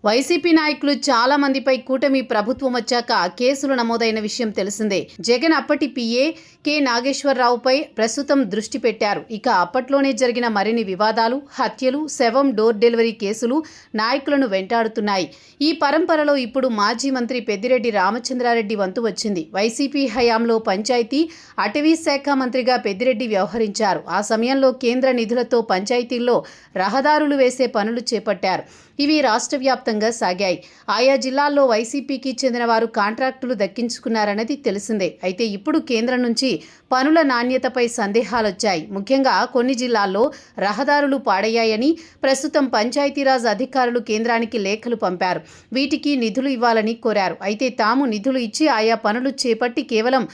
YCP నాయకులు చాలా మందిపై కూటమి ప్రభుత్వం వచ్చాక కేసులు నమోదైన విషయం తెలిసిందే. జగన్ అప్పటి పీఏ కె నాగేశ్వరరావుపై ప్రస్తుతం దృష్టి పెట్టారు. ఇక అప్పట్లోనే జరిగిన మరిన్ని వివాదాలు, హత్యలు, శవం డోర్ డెలివరీ కేసులు నాయకులను వెంటాడుతున్నాయి. ఈ పరంపరలో ఇప్పుడు మాజీ మంత్రి పెద్దిరెడ్డి రామచంద్రారెడ్డి వంతు వచ్చింది. వైసీపీ హయాంలో పంచాయతీ, అటవీ శాఖ మంత్రిగా పెద్దిరెడ్డి వ్యవహరించారు. ఆ సమయంలో కేంద్ర నిధులతో పంచాయతీల్లో రహదారులు వేసే పనులు చేపట్టారు. ఇవి రాష్ట్ర వ్యాప్తంగా సాగాయి. ఆయా జిల్లాల్లో వైసీపీకి చెందిన వారు కాంట్రాక్టులు దక్కించుకున్నారన్నది తెలిసిందే. అయితే ఇప్పుడు కేంద్రం నుంచి పనుల నాణ్యతపై సందేహాలొచ్చాయి. ముఖ్యంగా కొన్ని జిల్లాల్లో రహదారులు పాడయ్యాయని ప్రస్తుతం పంచాయతీరాజ్ అధికారులు కేంద్రానికి లేఖలు పంపారు. వీటికి నిధులు ఇవ్వాలని కోరారు. అయితే తాము నిధులు ఇచ్చి ఆయా పనులు చేపట్టి కేవలం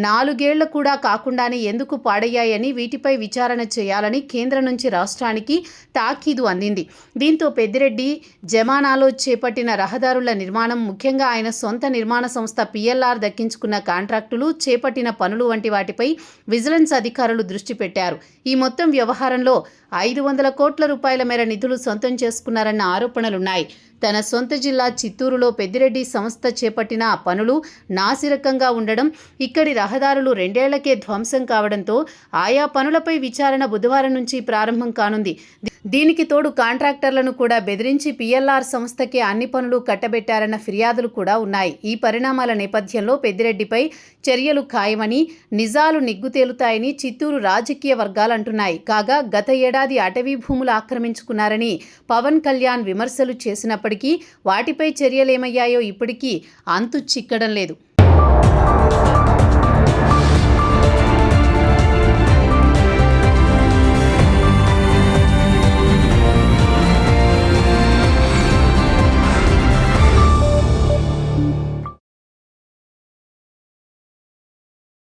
4 ఏళ్లు కూడా కాకుండానే ఎందుకు పాడయ్యాయని, వీటిపై విచారణ చేయాలని కేంద్రం నుంచి రాష్ట్రానికి తాకీదు అందింది. దీంతో పెద్దిరెడ్డి జమానాలో చేపట్టిన రహదారుల నిర్మాణం, ముఖ్యంగా ఆయన సొంత నిర్మాణ సంస్థ పిఎల్ఆర్ దక్కించుకున్న కాంట్రాక్టులు, చేపట్టిన పనులు వంటి వాటిపై విజిలెన్స్ అధికారులు దృష్టి పెట్టారు. ఈ మొత్తం వ్యవహారంలో 500 కోట్ల రూపాయల మేర నిధులు సొంతం చేసుకున్నారన్న ఆరోపణలున్నాయి. తన సొంత జిల్లా చిత్తూరులో పెద్దిరెడ్డి సంస్థ చేపట్టిన పనులు నాసిరకంగా ఉండడం, ఇక్కడి రహదారులు 2 ఏళ్లకే ధ్వంసం కావడంతో ఆయా పనులపై విచారణ బుధవారం నుంచి ప్రారంభం కానుంది. దీనికి తోడు కాంట్రాక్టర్లను కూడా బెదిరించి పిఎల్ఆర్ సంస్థకే అన్ని పనులు కట్టబెట్టారన్న ఫిర్యాదులు కూడా ఉన్నాయి. ఈ పరిణామాల నేపథ్యంలో పెద్దిరెడ్డిపై చర్యలు ఖాయమని, నిజాలు నిగ్గుతేలుతాయని చిత్తూరు రాజకీయ వర్గాలంటున్నాయి. కాగా గత ఏడాది అటవీ భూములు ఆక్రమించుకున్నారని పవన్ కళ్యాణ్ విమర్శలు చేసినప్పటికీ వాటిపై చర్యలేమయ్యాయో ఇప్పటికీ అంతు చిక్కడం లేదు.